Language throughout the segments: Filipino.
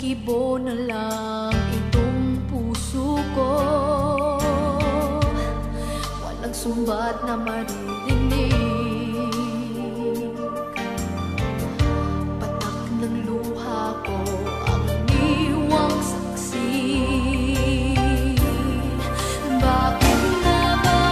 Kibo na lang itong puso ko, walang sumbat na maririnig, patak ng luha ko ang iniwang saksi. Bakit na ba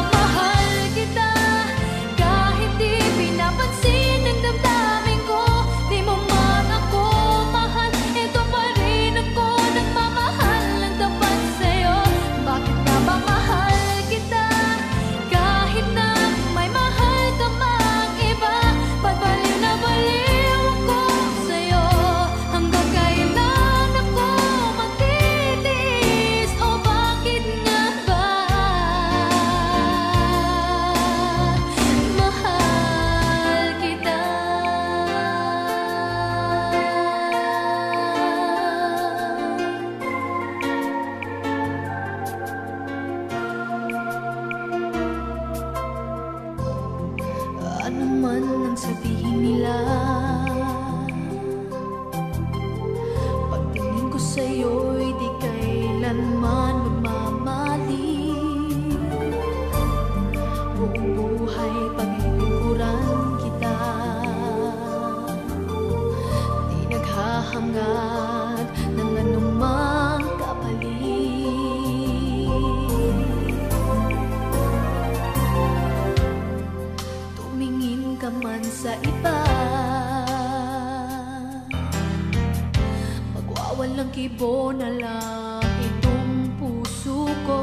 sabihin nila. Pagtingin ko sa'yo'y di kailanman magmamali. Buong buhay paglilingkuran kita, di naghahangad ng anumang kapalit. Tumingin ka man sa iba, magwawalang kibo na lang itong puso ko.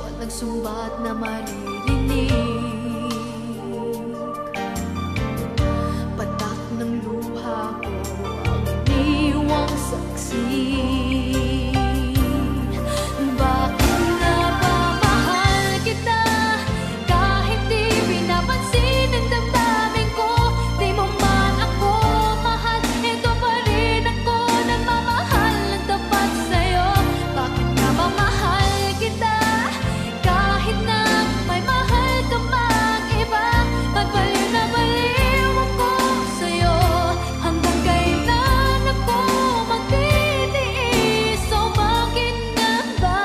Walang sumbat na maririnig, patak ng luha ko ang iniwang saksi. Bakit nga ba mahal kita kahit di pinapansin ang damdamin ko? Di mo man ako mahal, ito pa rin ako nagmamahal ng tapat sa'yo. Bakit nga ba mahal kita kahit na may mahal ka mang iba? Pagbaliw na baliw ako sa'yo, hanggang kailan ako magtitiis? So bakit nga ba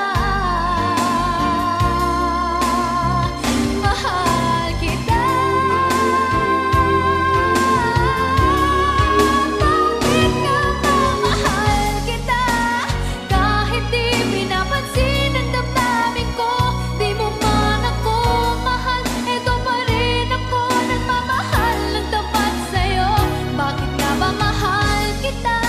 mahal kita? Bakit nga ba mahal kita kahit di pinapansin ang damdamin ko? Di mo man ako mahal, ito pa rin ako nagmamahal ng tapat sa'yo. Bakit nga ba mahal kita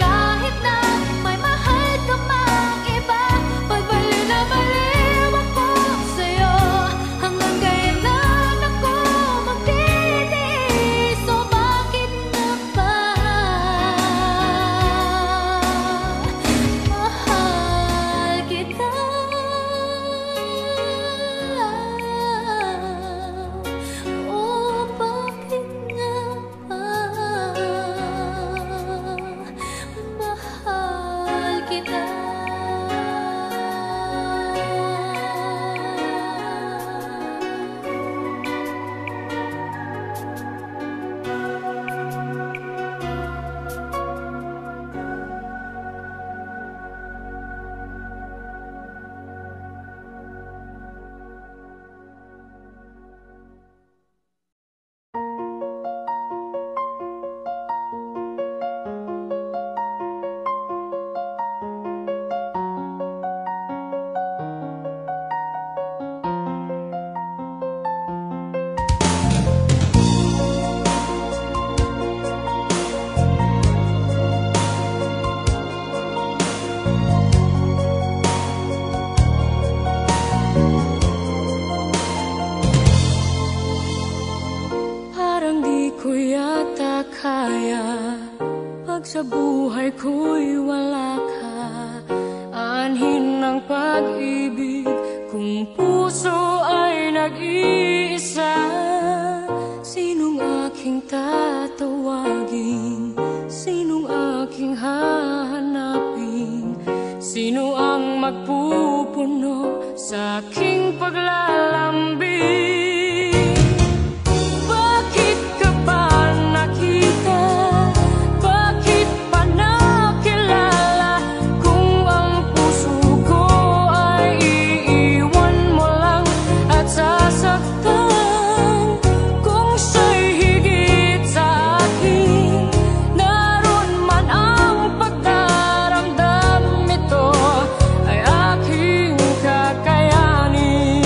kahit na may mahal ka mang iba? Pagbaliw na baliw ako sa'yo, hanggang kailan ako magtitiis? So bakit nga ba mahal kita? Oh, bakit nga ba mahal kita? Parang di ko yata kaya pag sa buhay ko'y wala ka. Anhin ng pag-ibig kung puso ay nag-iisa. Sinong aking tatawagin? Sinong aking hahanapin? Sino ang magpupuno sa aking paglalambing? Bakit ka ba nakita? Bakit pa nakilala? Kung ang puso ko ay iiwan mo lang at sasaktan. Kung siya'y higit sa akin, naroon man ang pagdaramdam, ito ay aking kakayanin.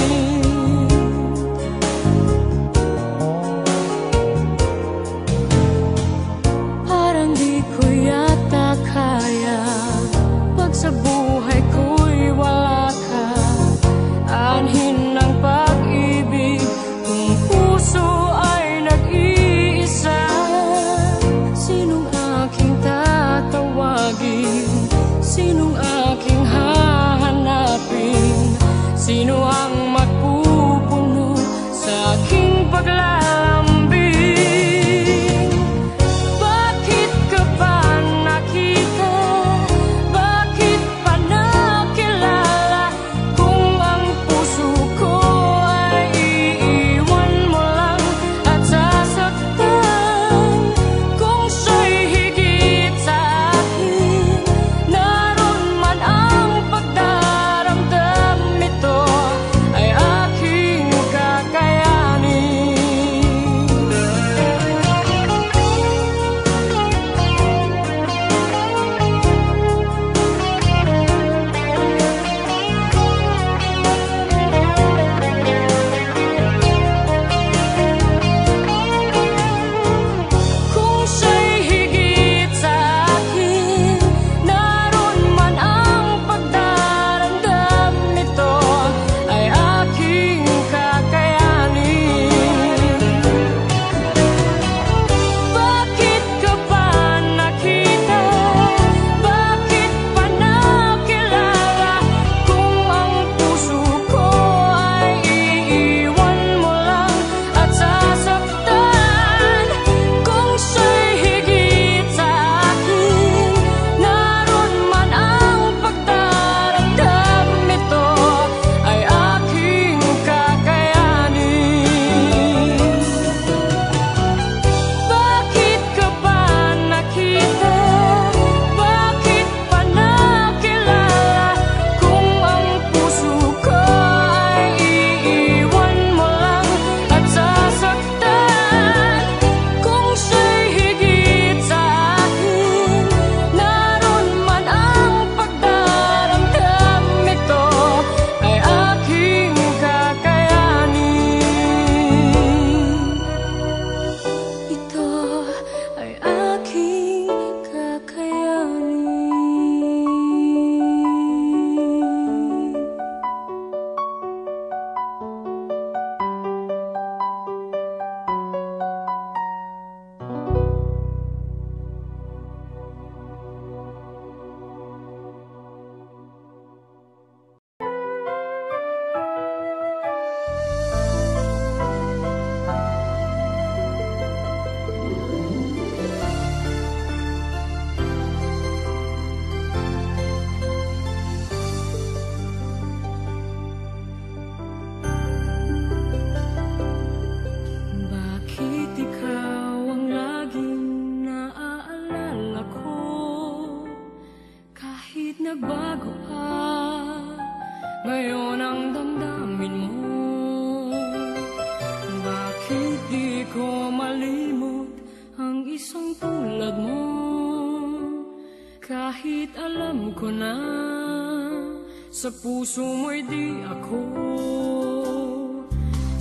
Ngayon ang damdamin mo, bakit di ko malimot ang isang tulad mo? Kahit alam ko na sa puso mo'y di ako,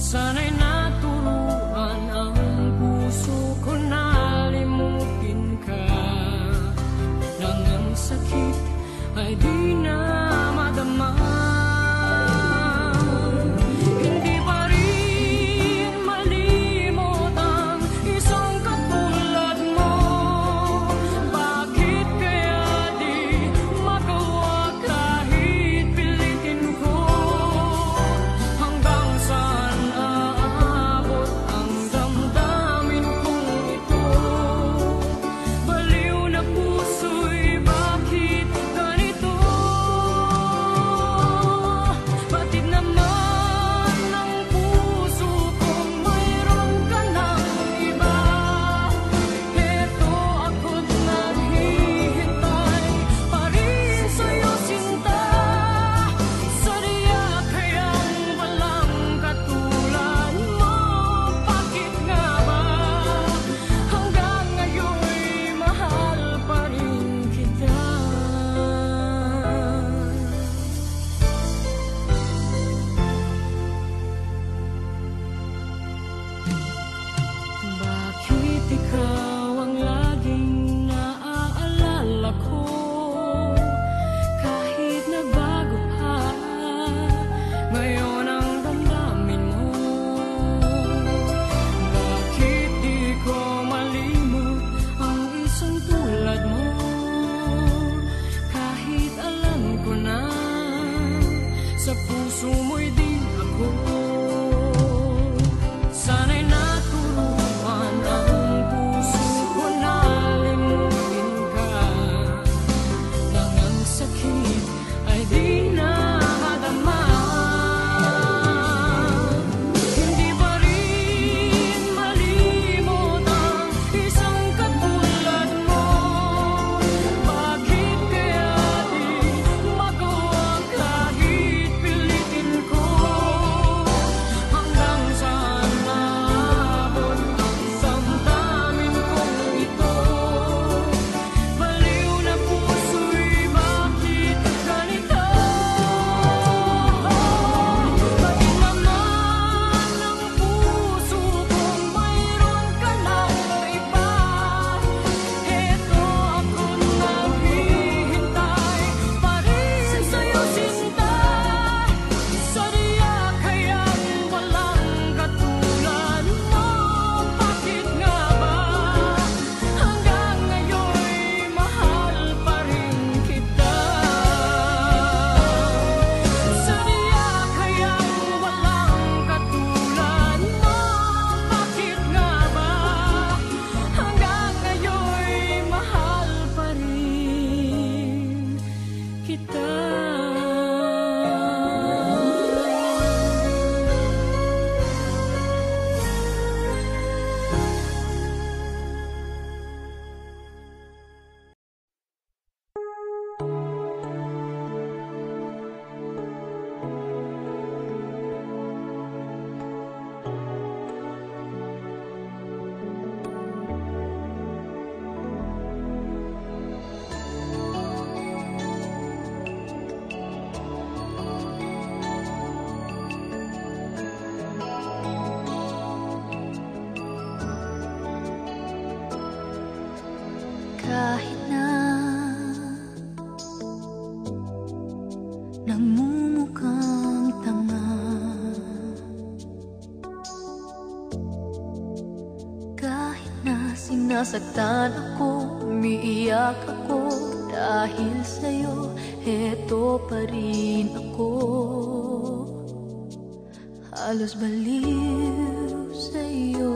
sana'y naturuan ang puso ko na limutin ka, nang ang sakit ay di na madama. Hindi pa rin malimot ang isang katulad mo. Bakit kaya di magawa kahit pilitin ko? Hanggang saan aabot ang damdamin kong ito? Baliw na puso'y bakit ganito? Batid naman ang puso kong mayroon ka ng iba. Heto ako't naghihintay pa rin sa'yo, sinta. Sadya kayang walang katulad mo. Bakit nga ba hanggang ngayon'y mahal pa rin kita? Bakit ikaw ang laging naaalala ko? Kahit na bago pa ngayon ang damdamin mo. Bakit di ko malimot ang isang tulad mo? Kahit alam ko na sa puso mo'y di ako, sana'y naturuan ang puso ko na limutin ka, nang ang sakit ay di na madama. Hindi pa rin malimot ang isang katulad mo. Bakit kaya di magawa kahit pilitin ko? Hanggang saan naabot ang damdamin kong ito? Baliw na puso'y bakit ganito? Bakit naman ang puso kong mayroon ka ng iba? Heto ako't naghihintay pa rin sa'yo, sinta. Sadya kayang walang katulad mo. Bakit nga ba hanggang ngayon'y mahal pa rin kita? Sadya kayang walang katulad mo. Bakit nga ba hanggang ngayon'y mahal pa rin kita? Kahit na nagmumukhang tanga, kahit na sinasaktan ako, umiiyak ako dahil sa'yo, heto pa rin ako. Halos baliw sa'yo.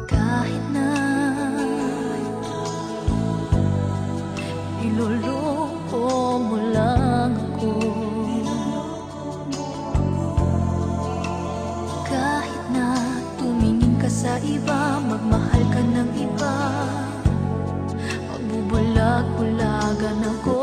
Kahit na niloloko mo lang ako, kahit na tumingin ka sa iba, magmahal ka ng iba, magbubulag-bulagan ako.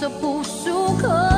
sa puso ko.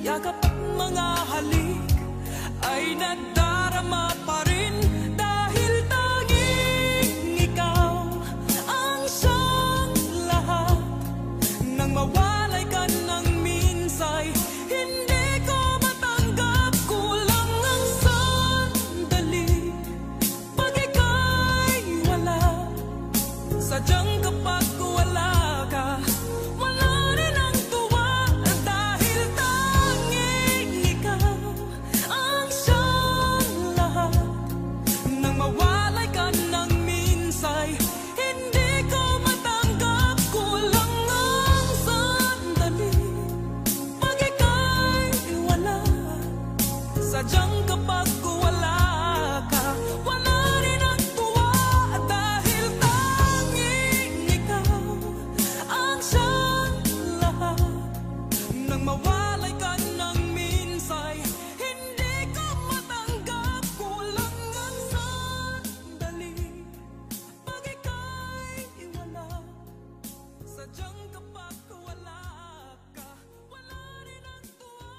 Yakap at mga halik ay nadarama. Sadyang kapag wala ka, wala rin ang tuwa. Dahil tanging ikaw ang siyang lahat. Nang mawalay ka ng minsay, hindi ko matanggap. Kulang ang sandali pag ika'y wala. Sadyang kapag wala ka, wala rin ang tuwa.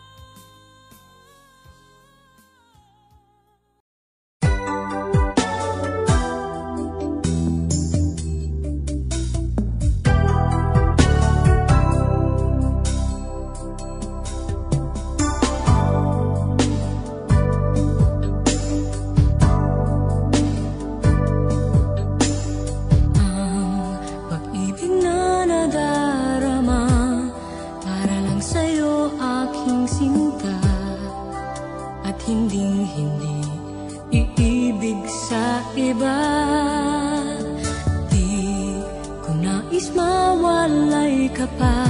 Ang pag-ibig na nadarama para lang sa'yo aking sinta, at hinding-hindi iibig sa iba. Di ko nais mawalay ka pa,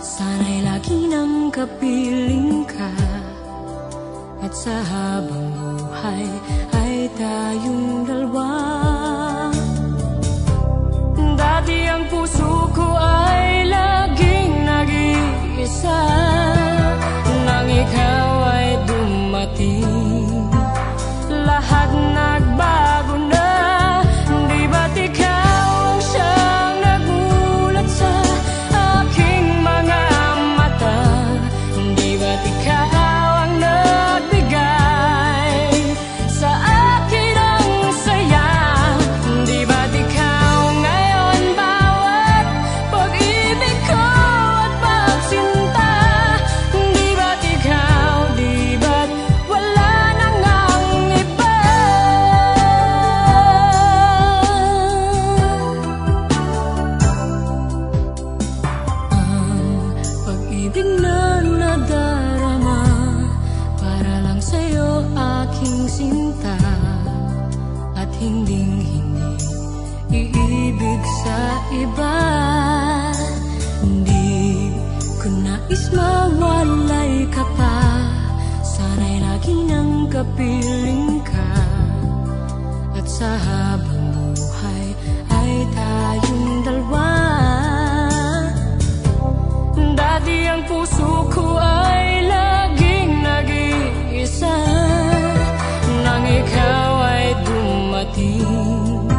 sana'y lagi nang kapiling ka. At sa habang buhay ay tayong dalawa. Dati ang puso ko ay laging nag-iisa, nang ikaw ay dumating, lahat nagbago na. Di ba't ikaw ang siyang nagulat sa aking mga mata? Di ba't ikaw ang nagbigay sa akin ang saya? Di ba't ikaw ngayon bawat pag-ibig ko at pagsinta? Di ba't ikaw, di ba't wala nang ang iba? Ang pag-ibig na nadarama para lang sa'yo aking sinta, at hinding-hindi iibig sa iba. Hindi ko nais mawalay ka pa, sana'y lagi nang kapiling ka. At sa habang buhay ay tayong dalawa. Dati ang puso ko ay laging nag-iisa, nang ikaw ay dumating,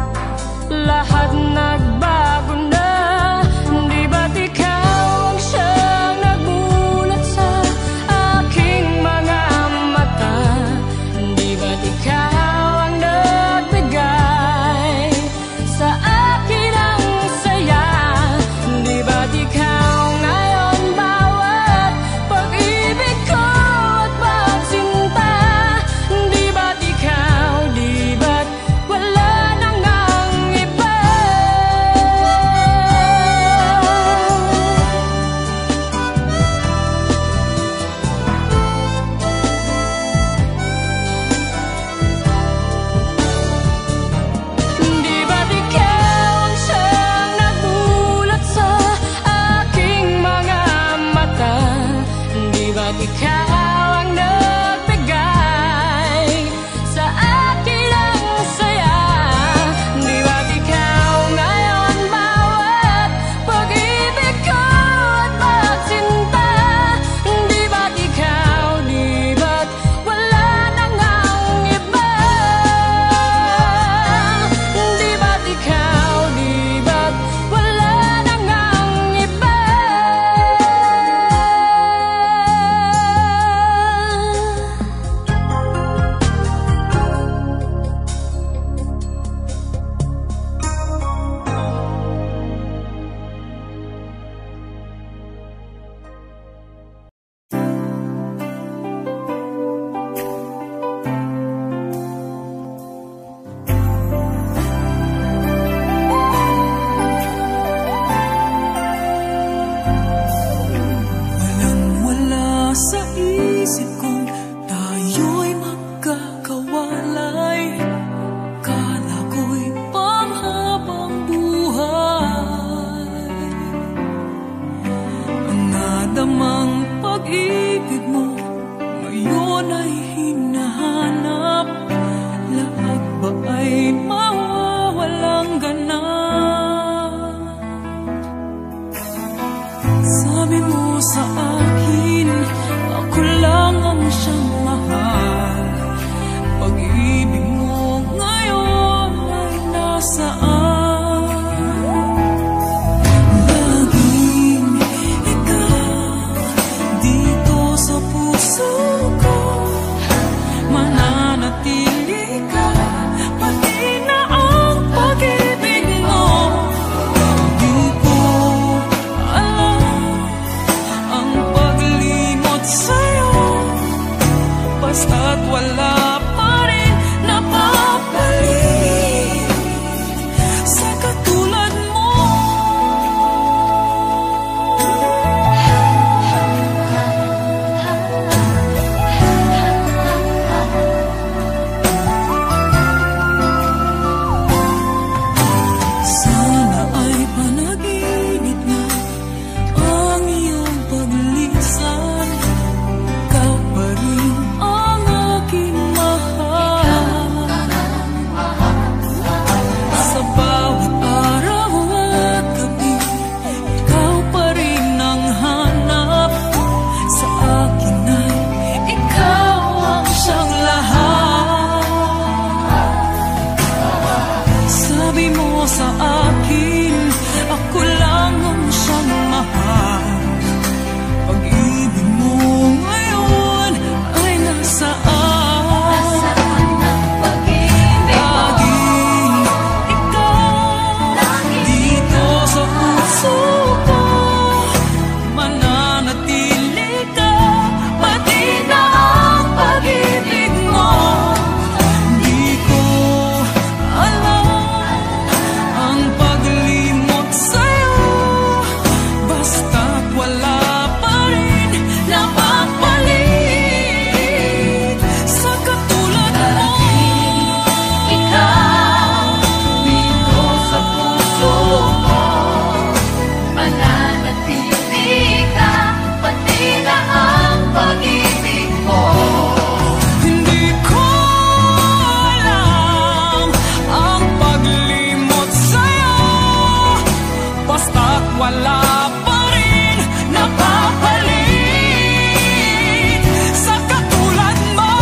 lahat nagbago na. Di ba't ikaw ang siyang nagulat sa aking mga mata? Di ba't ikaw ang nagbigay basta't wala pa rin napapalit sa katulad mo. Sana ay panaginip na ang iyong paglisan. Ikaw pa rin ang aking mahal. Sa bawat araw at gabi, ikaw pa rin ang hanap. Sa akin ay ikaw ang siyang lahat. Sabi mo sa akin, ako lang ang siyang mahal. Pag-ibig mo ngayon ay nasaan? Laging ikaw dito sa puso ko, mananatili ka, pati na ang pag-ibig mo. Di ko alam ang paglimot sa'yo, basta't wala pa rin napapalit sa katulad mo. Ikaw, dito sa puso ko, mananatili ka, pati na ang pag-ibig mo. Hindi ko alam ang paglimot sa'yo, basta't wala pa rin napapalit sa katulad mo.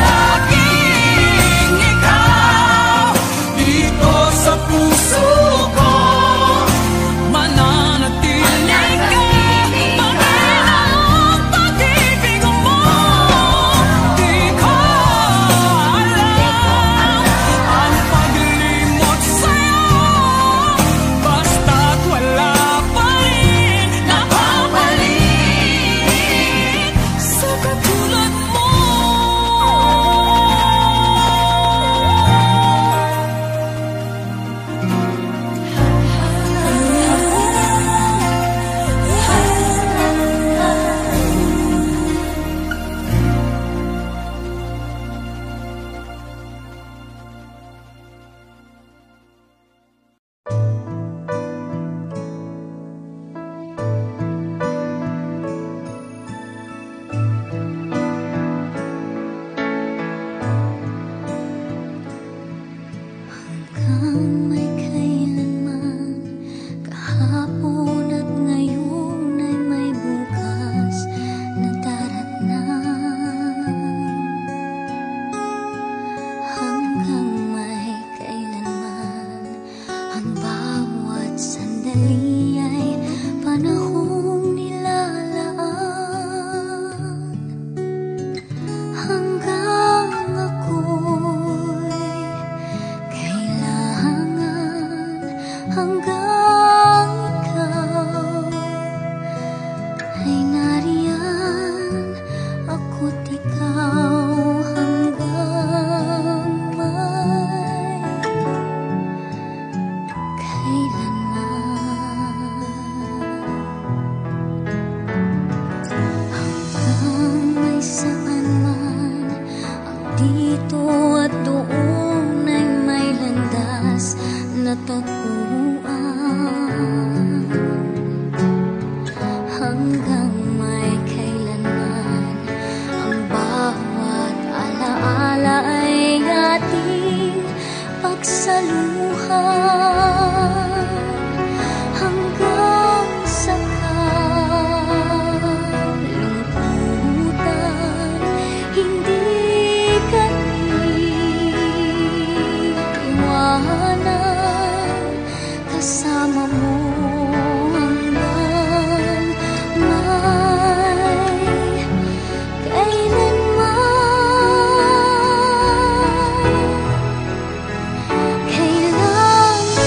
Laging ikaw dito sa puso ko, mananatili ka, pati na ang pag-ibig mo. Di ko alam ang paglimot sa'yo, basta't wala pa rin napapalit sa katulad mo. Hanggang may kailanman, kahapon at ngayon ay may bukas na daratnan. Hanggang may kailanman, ang bawat sandali ay panahong nilalaan. Hanggang ako'y kailangan, hanggang ikaw ay nariyan, ako't ikaw hanggang may kailanman. Hanggang may saan man, ang dito at doon ay may landas na tagpuan. Hanggang may kailanman, ang bawat alaala ay ating pagsaluhan. Hanggang sa kalungkutan, hindi ka iwanan, kasama mo hanggang may kailanman. Kailangan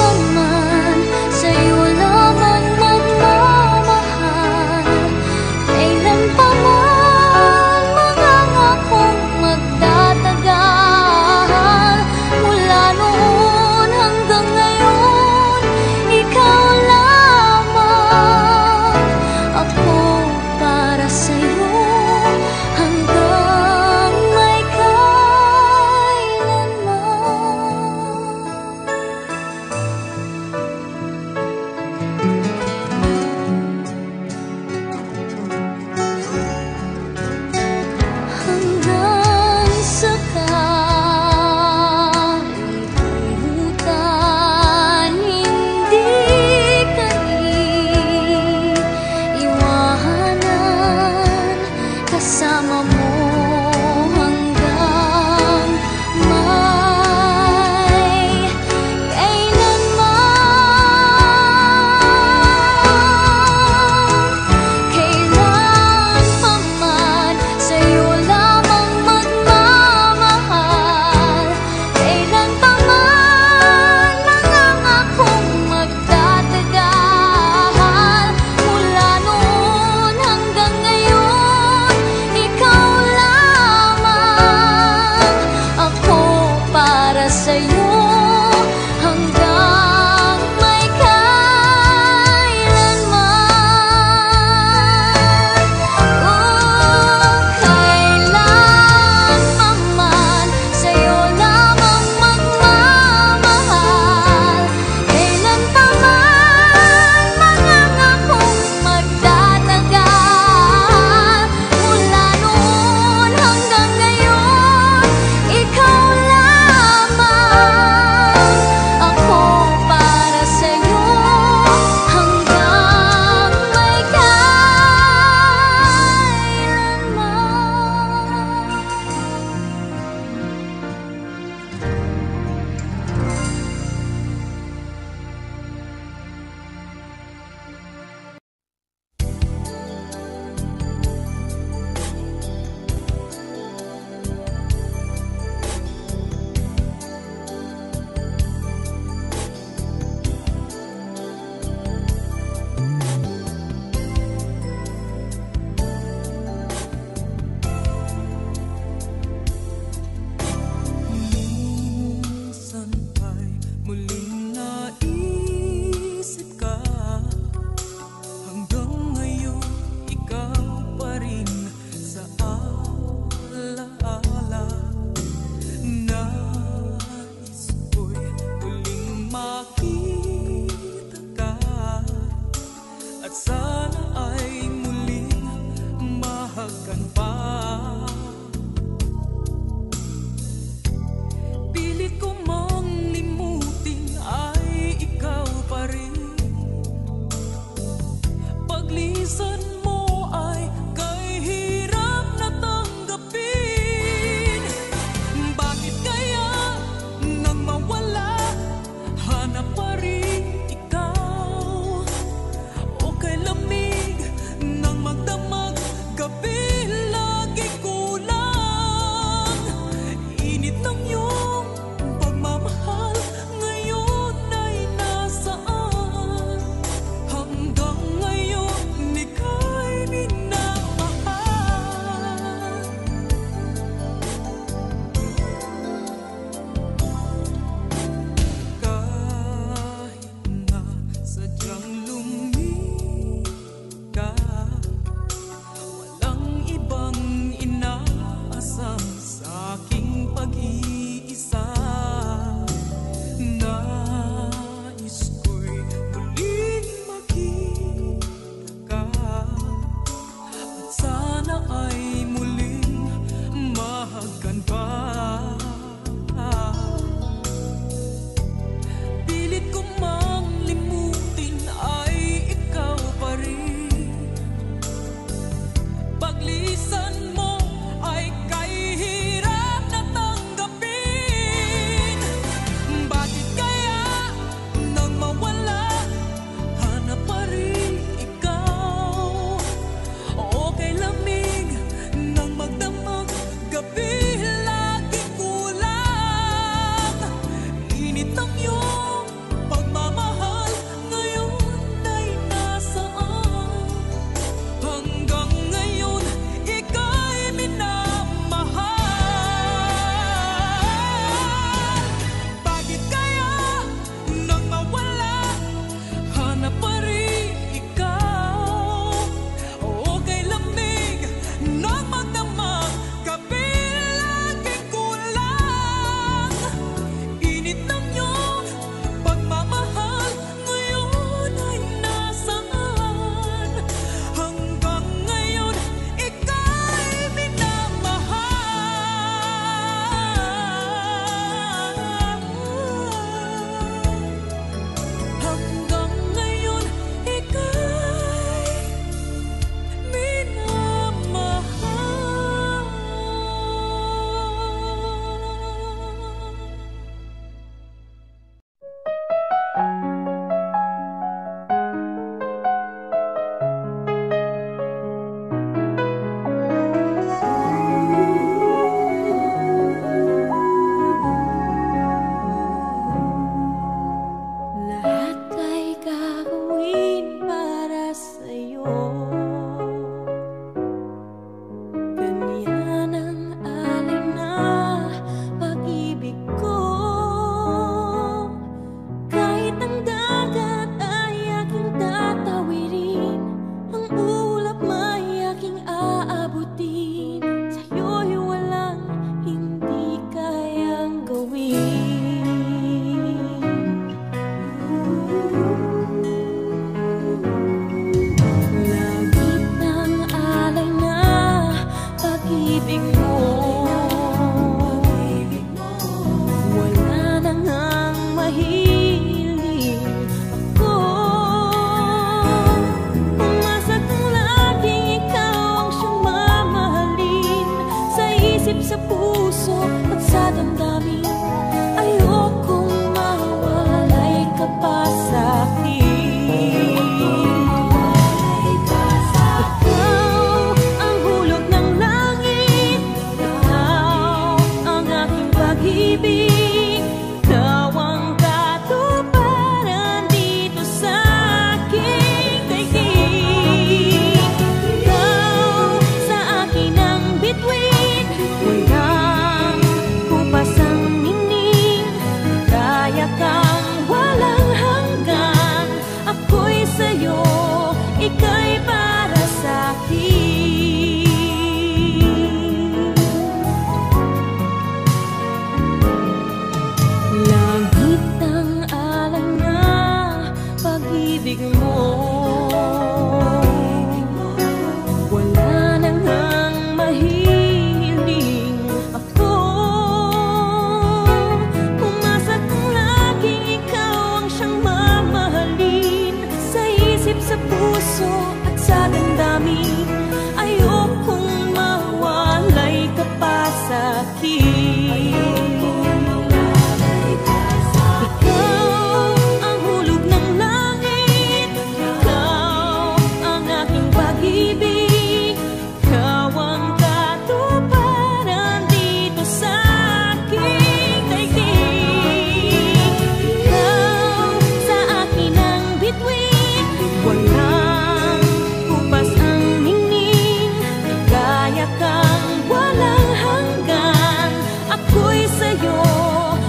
kang walang hanggan. Ako'y sa'yo,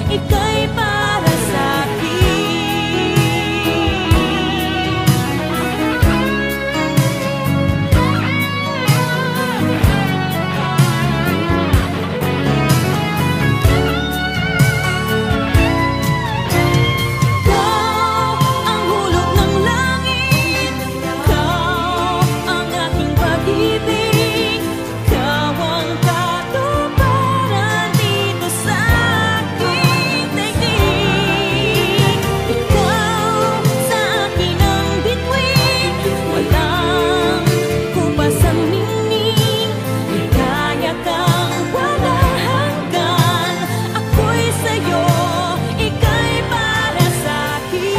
ika'y para sa'kin. Ikaw ang hulog ng langit, ikaw ang aking pag-ibig, ikaw ang katuparan dito sa aking daigdig. Ikaw sa akin ang bituin, walang kupasang ningning, ligaya kang walang hanggan. Ako'y sa'yo, ika'y para sa'kin.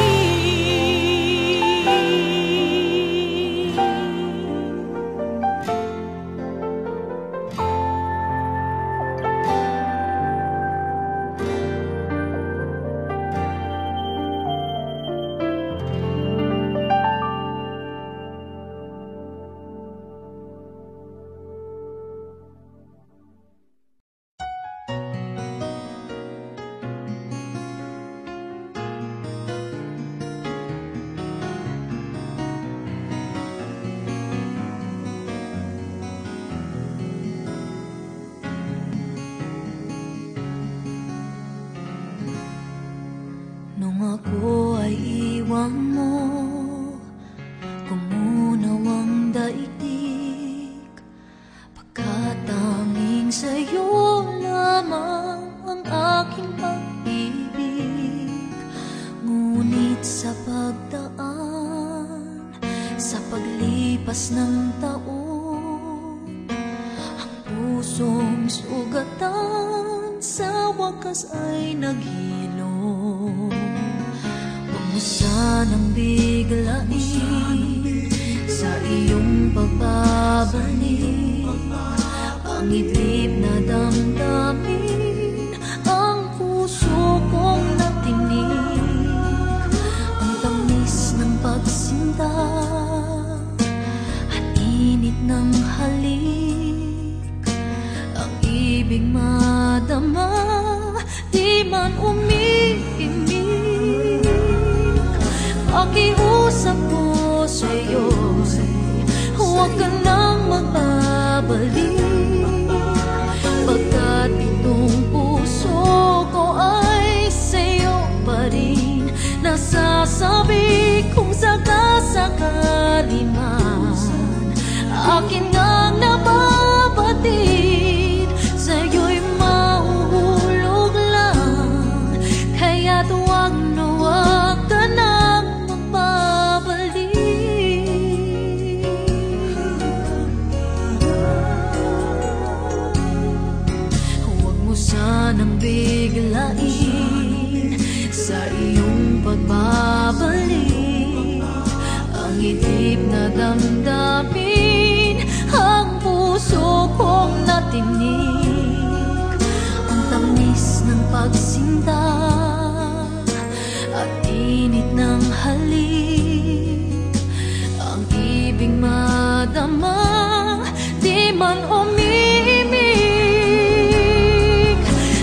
Nung ako ay iwan mo, kumunaw ang daigdig, pagkat tanging sa'yo lamang ang aking pag-ibig. Ngunit sa pagdaan, sa paglipas ng taon, ang pusong sugatan sa wakas ay naghilom. Huwag mo sanang biglain sa iyong pagbabalik ang iblib na damdamin, ang puso kong natinig, ang tamis ng pagsinta at init ng halik, ang ibig madama, di man umiimik. Pakiusap ko sa'yo, huwag ka nang magbabalik, pagkat itong puso ko ay sa'yo pa rin. Nasasabi kung sakasakali man akin ngang nababatid, sa'yo'y mahuhulog lang, kaya't huwag na huwag ka nang magbabalik. Huwag mo sanang biglain sa iyong pagbabalik ang itlip na damdamin, ang puso kong natinig, ang tamis ng pagsinta at init ng halik, ang ibig madama, di man umiimik.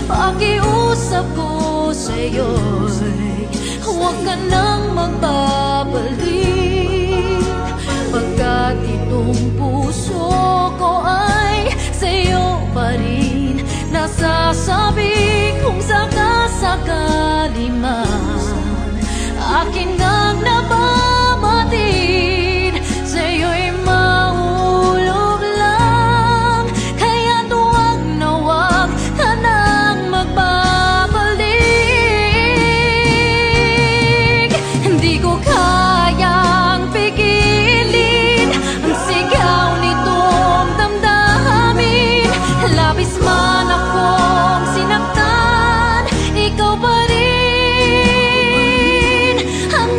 Pakiusap ko sa'yo'y huwag ka nang magbabalik, pagkat itong puso ko ay sa'yo pa rin. Nasasabi kung sakasakali man akin ngang nababatid, sa'yo'y mahulog lang, kaya't huwag na huwag ka nang magbabalik. Hindi ko kayang pigilin ang sigaw nitong damdamin, labis man akong sinaktan, ikaw pa rin ang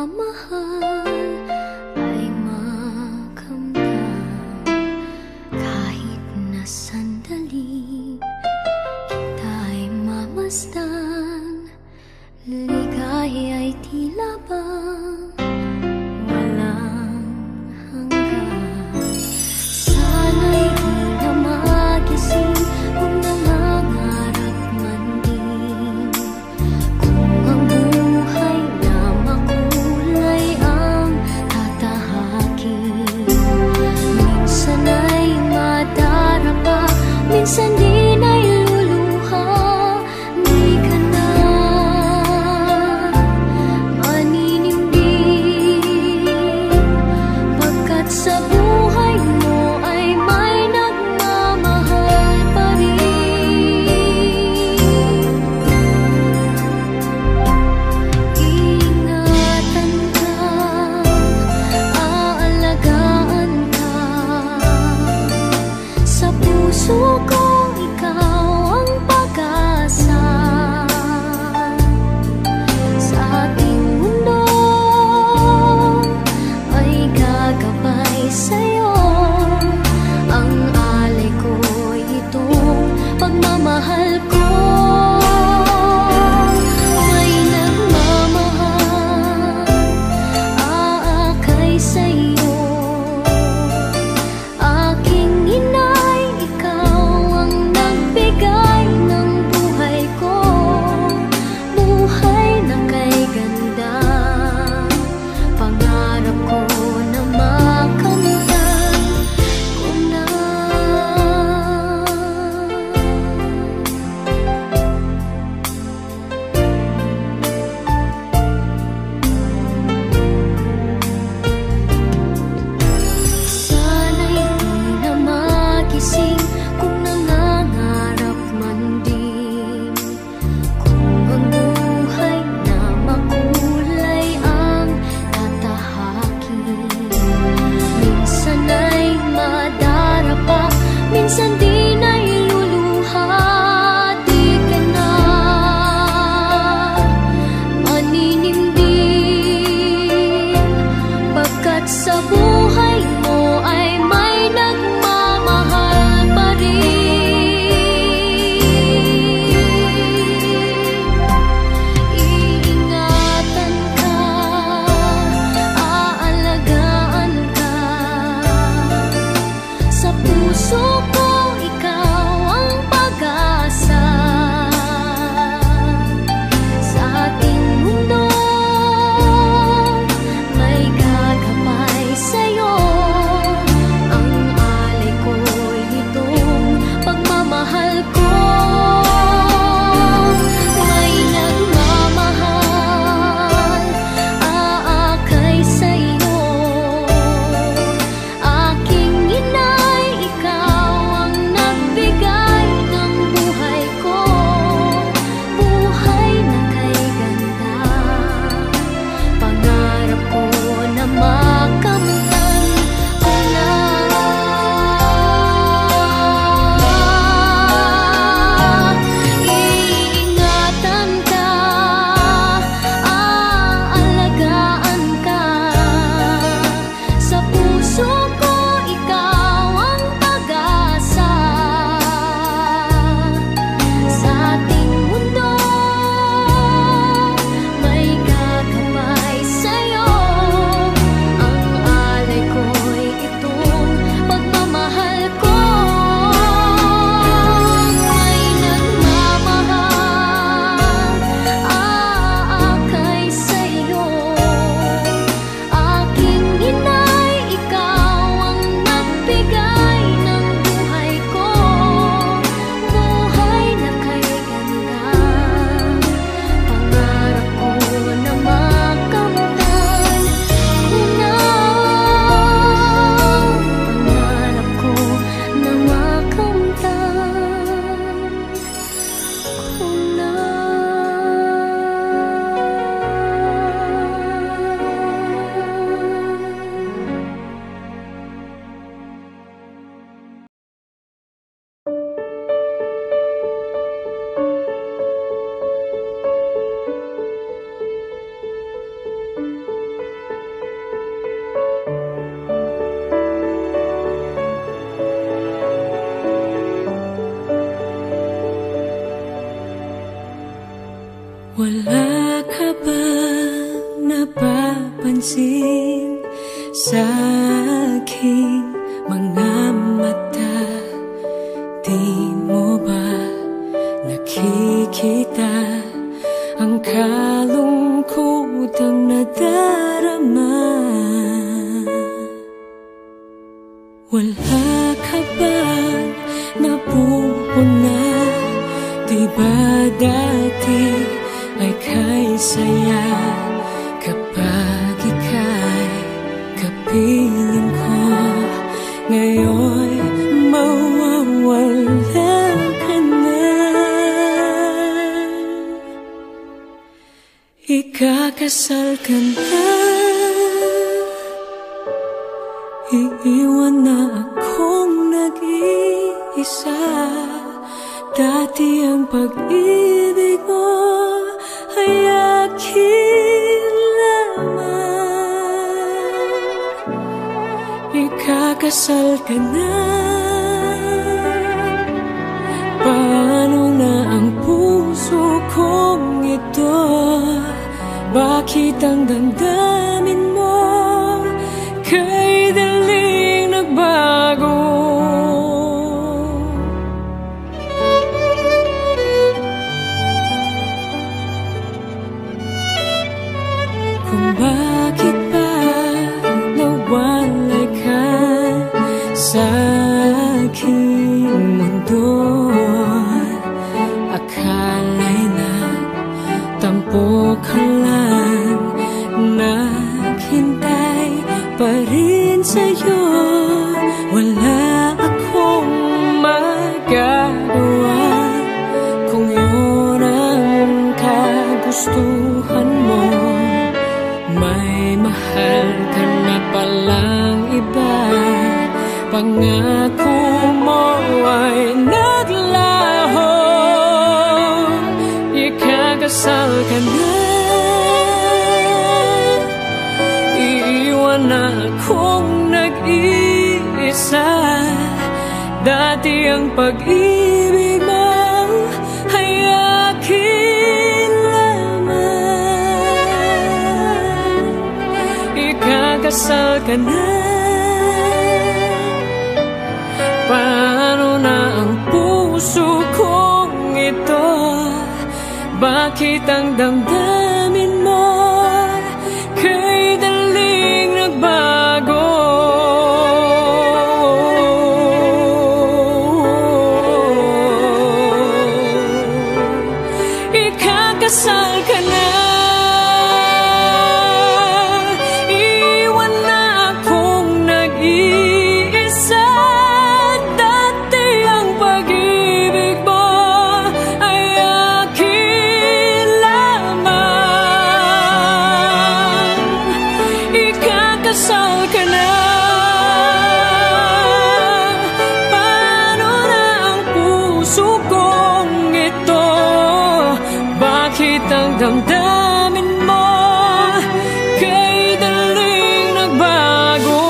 pagmamahal ay makamdam. Kahit na sandali kita'y mamasdan, ligaya'y tila bang walang hanggan. Sana'y di na magising kung nangangarap man din, kung ang buhay na makulay ang napapansin sa aking mga mata. Di mo ba nakikita ang kalungkotang nadarama? Wala ka bang napupuna? Di ba dati ay kay saya kapag ika'y kapiling ko? Ngayon mawawala ka na. Ikakasal ka na, iiwan na akong nag-iisa. Dati ang pag-ibig mo ay akin lamang. Ikakasal ka na, paano na ang puso kong ito? Bakit ang damdamin mo kay daling nagbago? Kung bakit ba nawalay ka sa aking mundo, akala'y nagtampo ka lang, naghintay pa rin sa'yo. Wala akong magagawa kung yun ang kagustuhan mo. May mahal ka na palang iba, pangako mo ay naglaho. Ikakasal ka na, iiwan na akong nag-iisa. Dati ang pag-ibig mo ay akin lamang. Ikakasal ka na, paano na ang puso kong ito? Bakit ang damdamin mo kay daling nagbago? Ikakasal ka na, iwan na akong nag-iisa. Dati ang pag-ibig mo ay akin lamang. Ikakasal ka na, paano na ang puso kong ito? Bakit ang damdamin mo kay daling nagbago?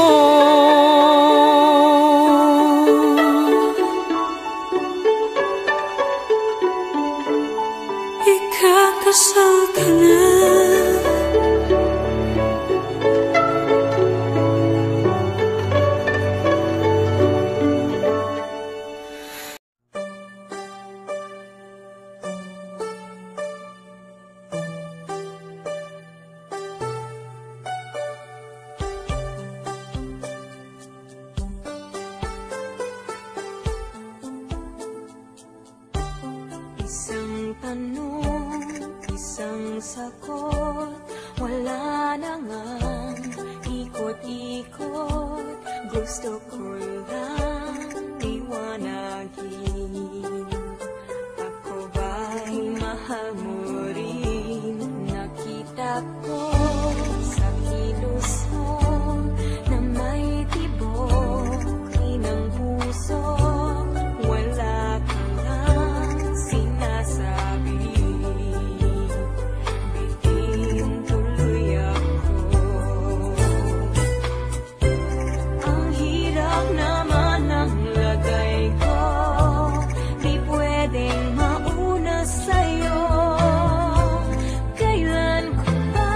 Ikakasal ka na, Isang tanong, isang sagot, wala na ngang ikot-ikot. Gusto ko lang liwanagin, ako ba'y mahal mo rin? Nakita ko sa kilos mo na may tibok ng puso. Wala ka lang sinasabi, bitin tuloy ako. Ang hirap naman ang lagay ko, di pwedeng mauna sa'yo. Kailan ko ba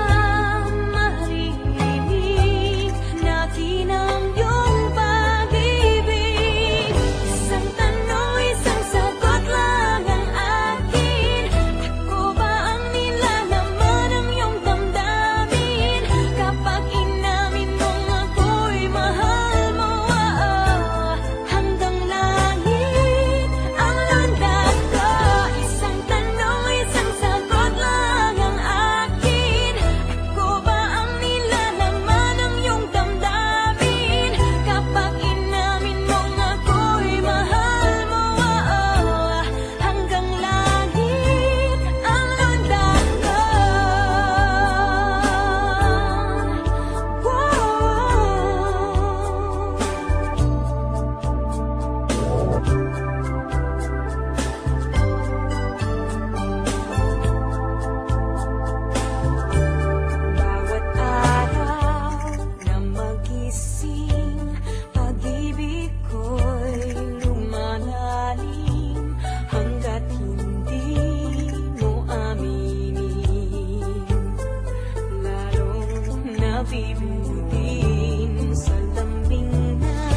mabibitin sa lambing na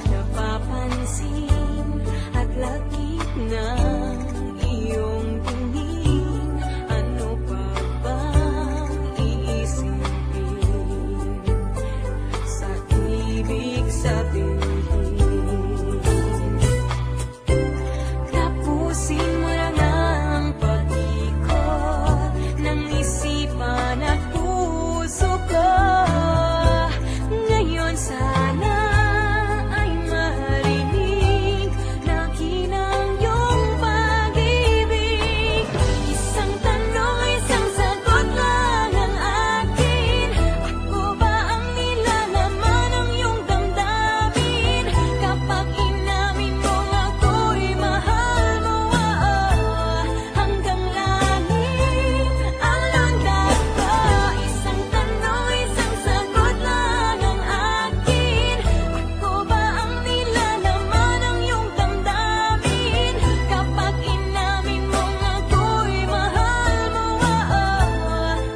napapansin at lakit ng iyong tingin. Ano pa bang iisipin sa ibig sabihin? Tapusin mo na nga ang pag-ikot ng isipan at puso ko. Ngayon sana ay marinig na kinang iyong pag-ibig. Isang tanong, isang sagot lang ang akin. Ako ba ang nilalaman ng iyong damdamin? Kapag inamin mo ako'y mahal mo, hanggang langit ang landas ko. Isang tanong, isang sagot lang ang akin. Ako ba ang nilalaman ng iyong damdamin? Kapag inamin mo ako'y mahal mo,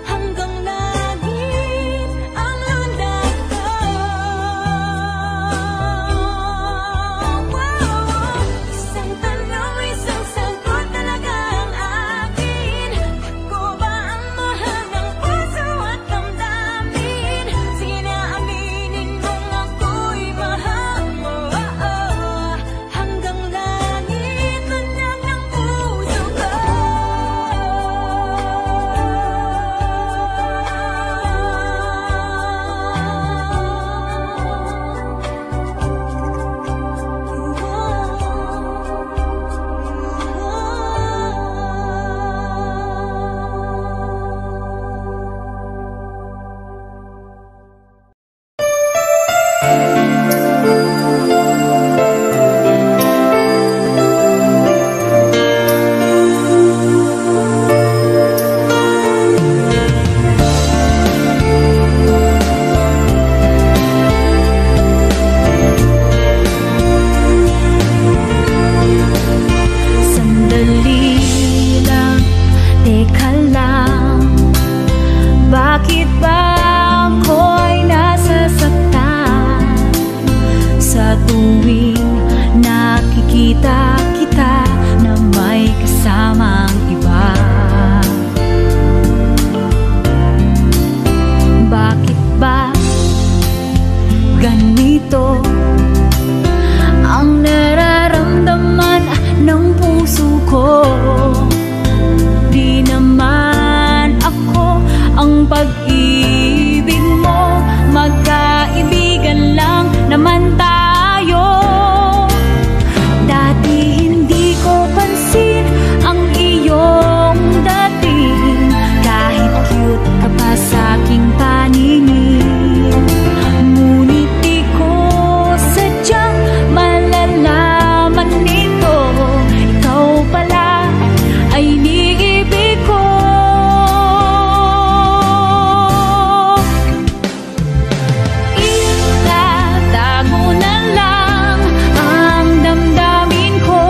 hanggang langit ang landas ko. Isang tanong, isang sagot talaga ang akin. Ako ba ang mahal ng puso at damdamin? Sige na, aminin mong ako'y mahal mo, hanggang langit man lang ng puso ko. Sandali lang, teka lang. Bakit ba ako'y nasasaktan sa tuwing nakikita kita na may kasamang iba? Bakit ba ganito ang nararamdaman ng puso ko? Di naman ako ang pag-ibig mo, magkaibigan lang naman tayo. Dati hindi ko pansin ang iyong dating, kahit cute ka pa sa aking paningin. Ngunit di ko sadyang malalaman nito, ikaw pala ay iniibig ko. Itatago na lang ang damdamin ko,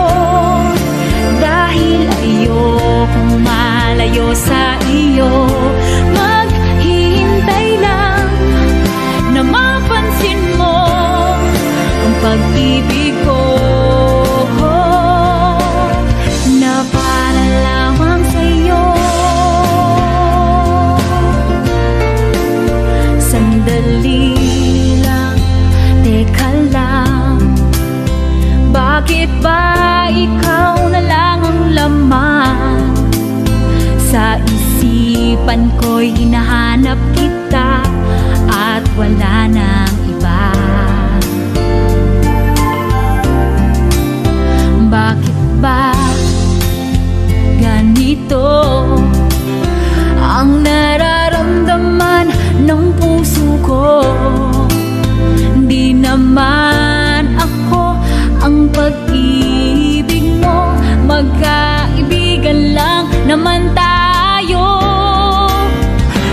dahil ayokong malayo sa iyo. Maghihintay lang na mapansin mo ang pag-ibig ko, na para lamang sa'yo. Sandali lang, teka lang. Bakit ba ikaw na lang ang laman sa isipan ko'y hinahanap kita at wala nang iba? Bakit ba ganito ang nararamdaman ng puso ko? Di naman ako ang pag-ibig mo, magkaibigan lang naman tayo.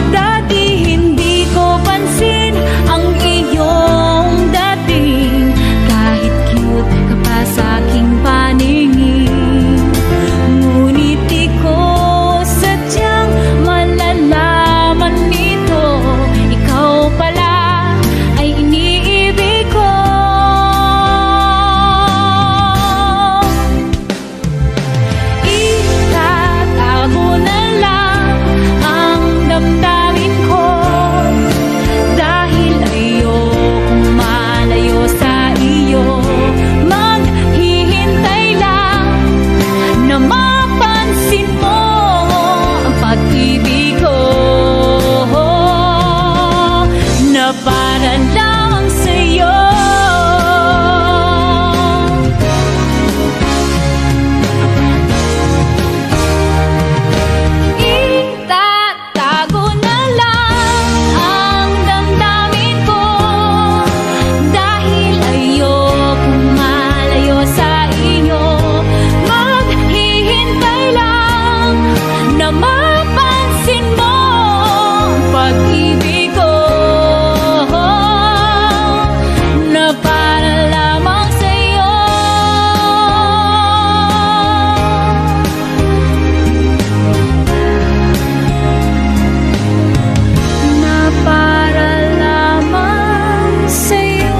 Dati hindi ko pansin ang iyong dating, kahit cute ka pa sa aking paningin. Ngunit di ko pag-ibig ko na para lamang sa'yo. Na para lamang sa'yo.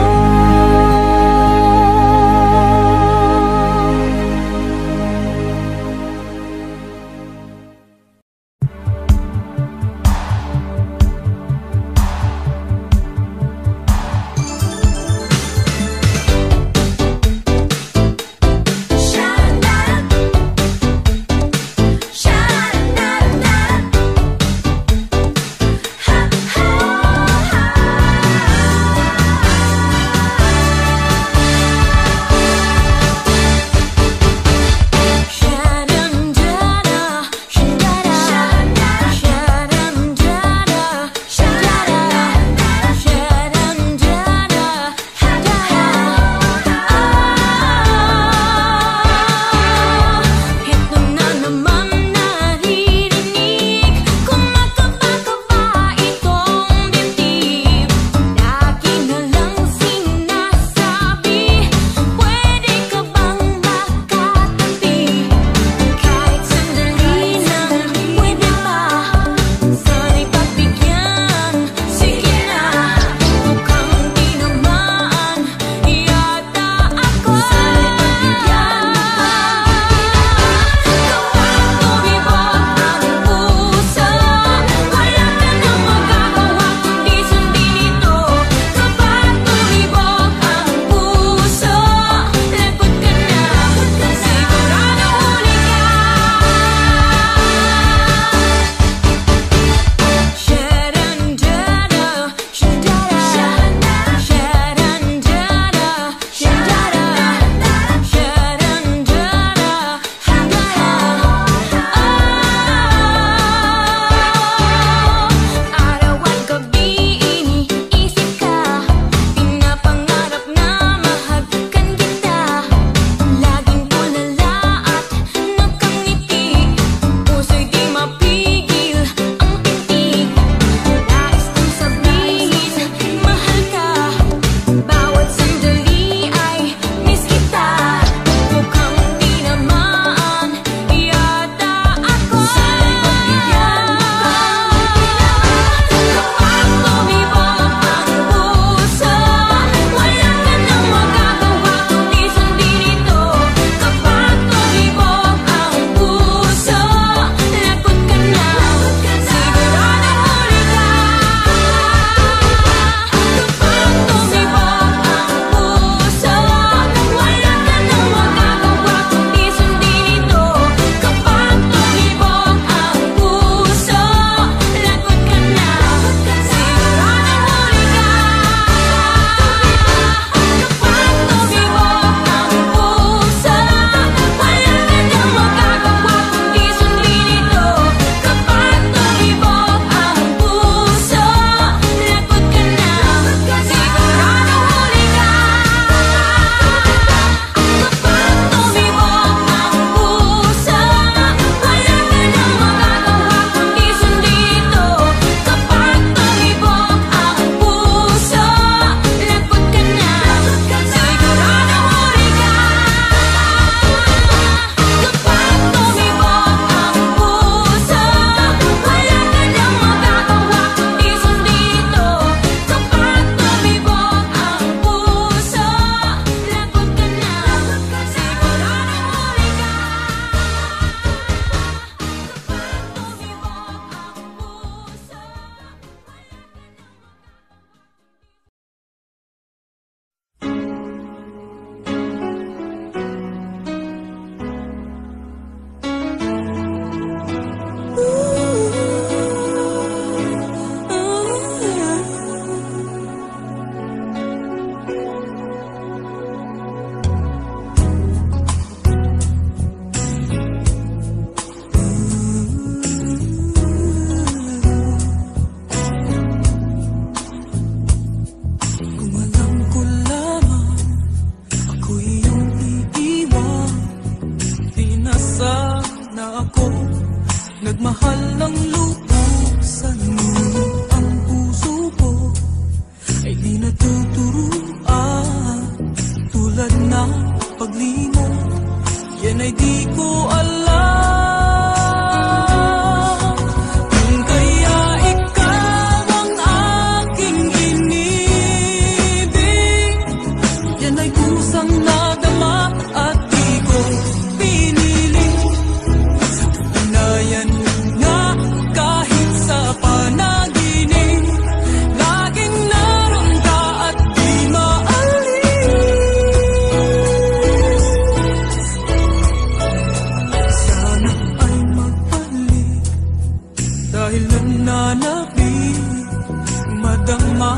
nadama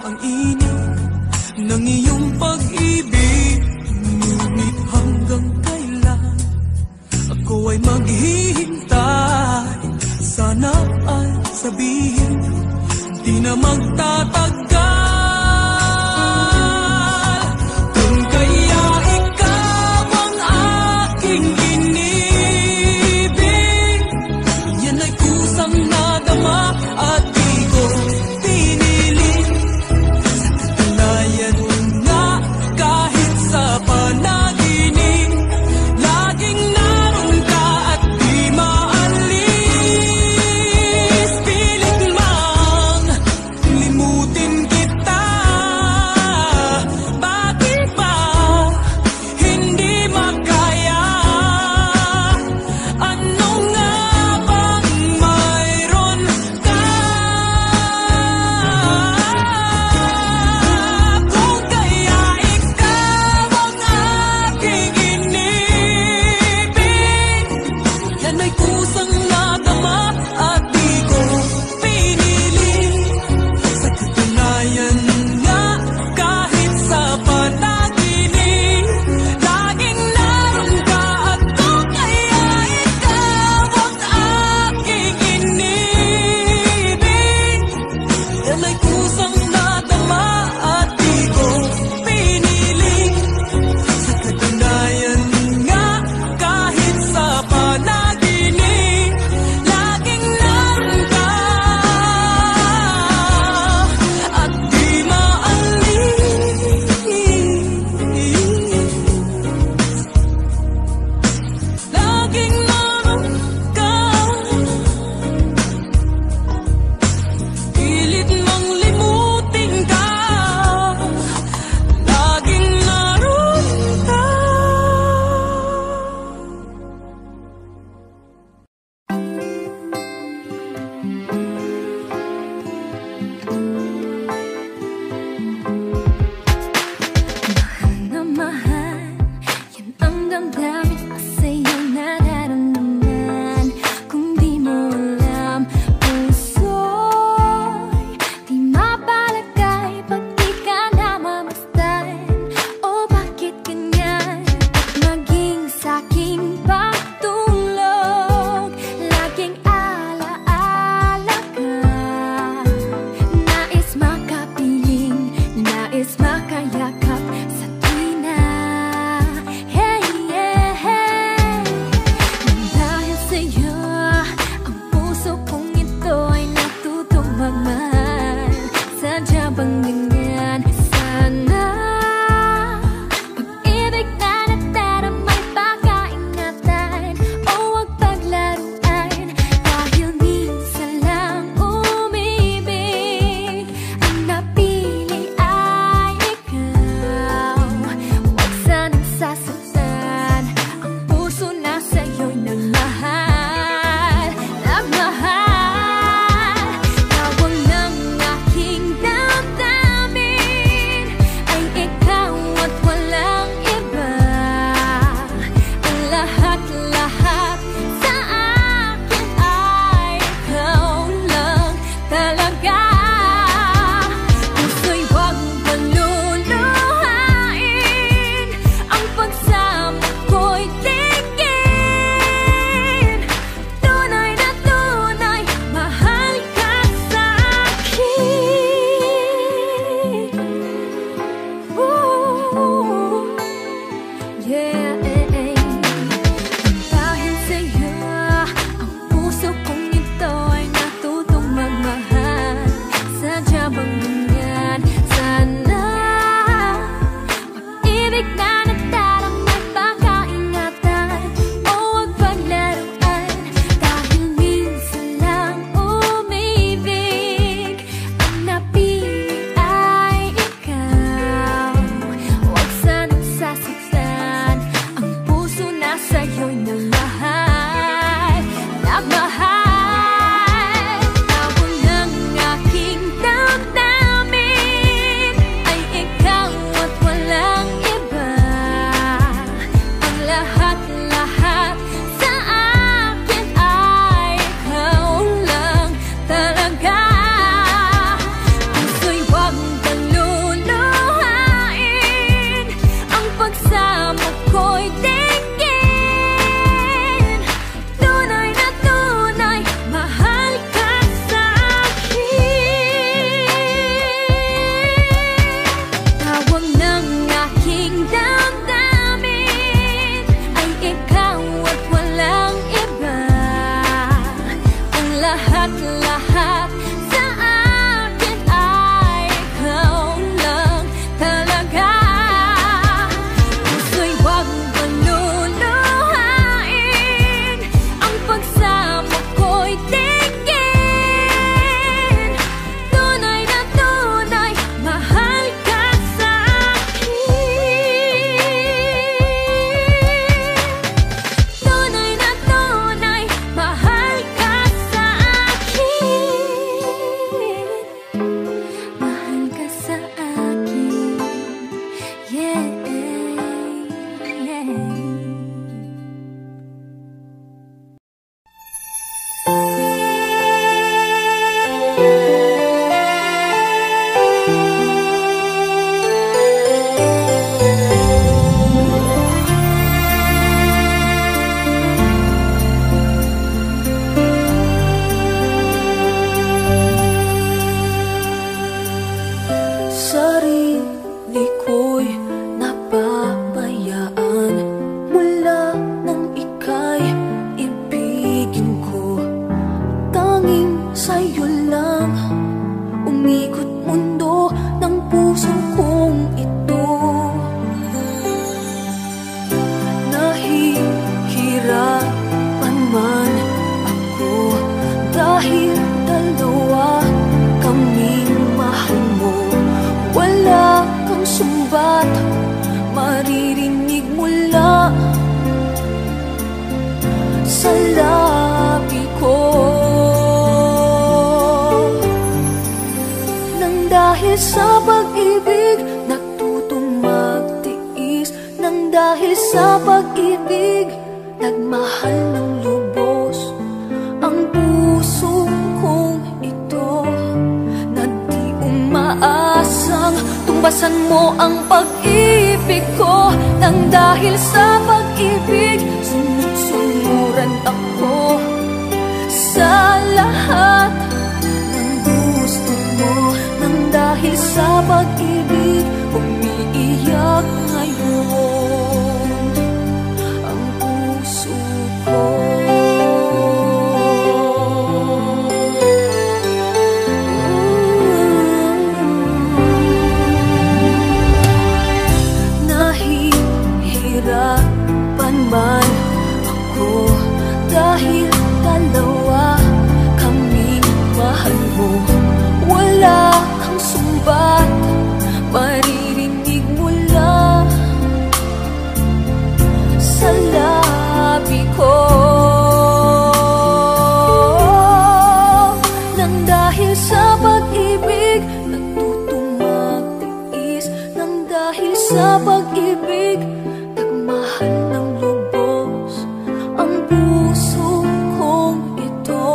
ang init ng iyong pag-ibig. Ngunit hanggang kailan ako ay maghihintay? Sana ay sabihin di na magtatagal. Kung kaya ikaw ang aking inibig, yan ay kusang nadama at di ko pinili. Sa katunayan nga, kahit sa panaginip, laging naroon ka at di maalis. Pilit mang limutin kita, bakit ba hindi makaya? Ano nga bang mayroon ka? Kung kaya ikaw ang aking inibig, yan ay kusang nadama at di ko pinili. Sa katunayan nga, kahit sa panaginip, laging naroon ka. At kung kaya ikaw ang aking inibig, yan ay kusang nadama at di ko pinili. Sa katunayan nga, kahit sa panaginip, laging naroon ka at di maalis. Laging naroon ka, pilit mang limutin ka, laging naroon ka. Na mahal, yan ang damdamin ko sa'yo nararamdaman. Kung di mo alam, puso'y di mapalagay pag di ka namamasdan. O bakit ganyan? Maging sa'king pagtulog, laging alaala ka. Nais makapiling, nais makayakap sa tuwina. Hey, yeah, hey. Dahil sa'yo, ang puso kong ito ay natutong magmahal. Sadya bang ganyan? Sana pag-ibig na nataramay pagkaingatan o huwag paglaruan. Dahil minsan lang umibig, ang napili ay ikaw. Huwag sanang sasaktan, ang puso na sa'yo'y nagmahal. Nagmahal, tawag ng aking damdamin. umikot mundo ng puso kong ito. Nahihirapan man ako dahil dalawa kaming mahal mo. Wala kang sumbat, maririnig mula sa labi ko. Nang dahil sa pag-ibig natutong magtiis, nang dahil sa pag-ibig nagmahal ng lubos ang puso kong ito, na di umaasang tumbasan mo ang pag-ibig ko. Nang dahil sa pag-ibig sunod-sunuran ako sa lahat ng gusto mo. Nang dahil sa pag-ibig umiiyak ngayon ang puso ko. Nahihirapan man ako dahil dalawa kaming mahal mo. Wala kang sumbat, maririnig mula sa labi ko. Nang dahil sa pag-ibig natutong magtiis, nang dahil sa pag-ibig nagmahal ng lubos ang puso kong ito,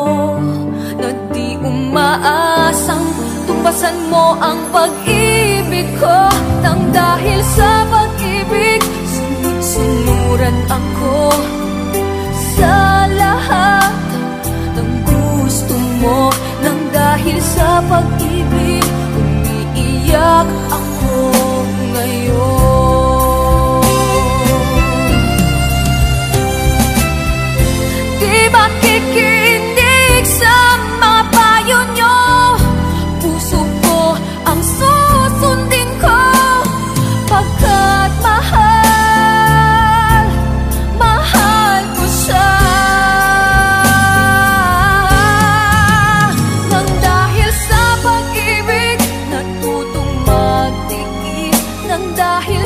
na di umaasang tumbasan mo ang pag-ibig ko. Nang dahil sa pag-ibig sunod-sunuran ako sa lahat ng gusto mo. Nang dahil sa pag-ibig umiiyak ako ngayon. Di ba kikinig sa mga payo nyo? Puso ko ang susundin ko, pagkat mahal, mahal ko siya. Nang dahil sa pag-ibig natutong magtiis, nang dahil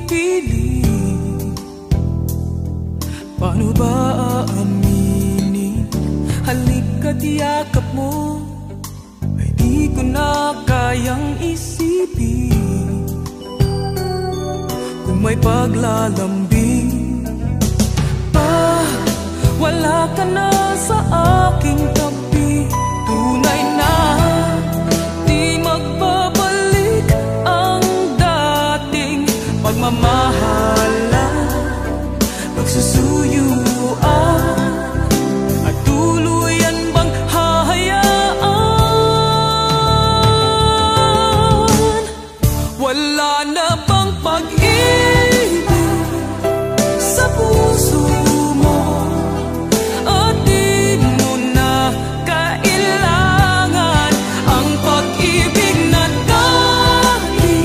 piling. Paano ba aaminin? Halika't yakap mo ay di ko na kayang isipin. Kung may paglalambing pag wala ka na sa aking tabi, tunay na di magbabalik ang dating pagmamahalan, pagsusuyuan, at tuluyan bang hahayaan? Wala na bang pag-ibig sa puso mo? At di mo na kailangan ang pag-ibig na dati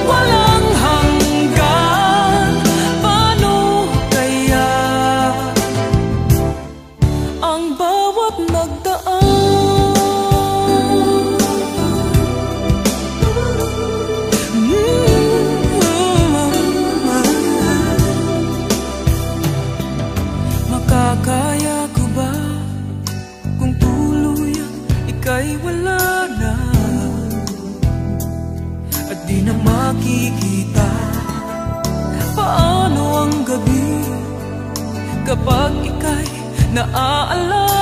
walang hanggan. Paano kaya ang bawat nagdaan? Makakaya ko ba kung tuluyan ika'y wala na at di na makikita? Paano ang gabi kapag ika'y naaalala?